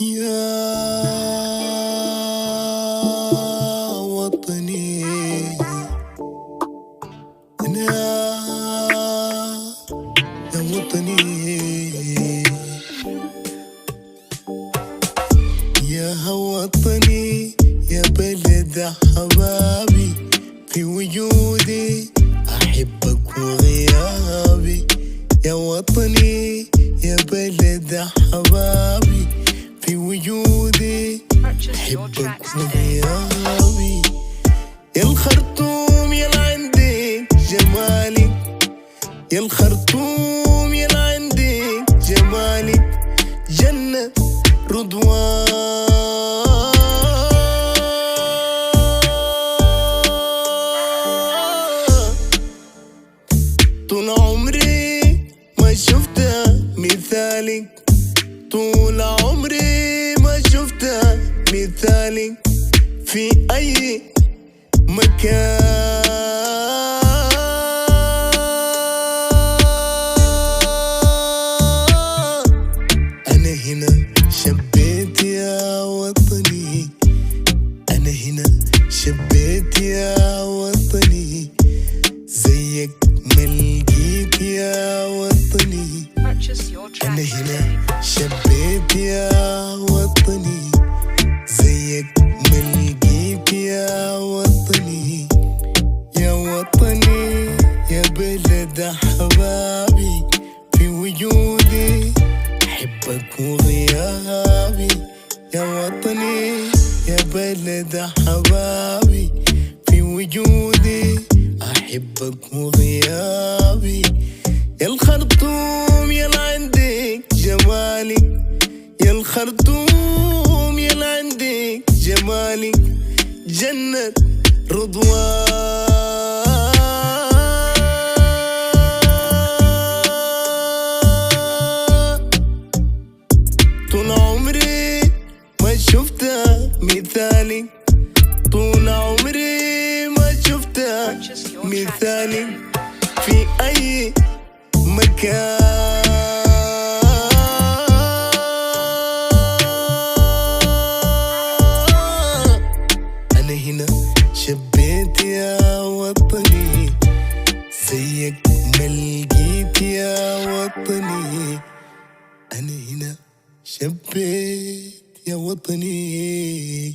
يا وطني أنا يا وطني يا وطني يا بلد حبابي في وجودي أحبك وغيابي يا وطني يا بلد حبابي في وجودي أحبك وغيابي يا الخرطوم يا عندك جمالك يا الخرطوم يا عندك جمالك جنة رضوان طول عمري ما شفت مثالك طول عمري ما شفت مثالك في أي مكان أنا هنا شبيت يا وطني أنا هنا شبيت يا وطني زيك ما لقيت يا وطني أنا هنا شبيت يا وطني زيك ما لقيت يا وطني يا وطني يا بلد حبابي في وجودي أحبك وغيابي يا وطني يا بلد حبابي في وجودي أحبك وغيابي يا الخرطوم يا عندك جمالك يا الخرطوم يا عندك جمالك جنة رضوان طول عمري ما شفت مثالك طول عمري ما شفت مثالك في أي مكان أنا هنا شبيت يا وطني زيك ما لقيت يا وطني أنا هنا شبيت يا وطني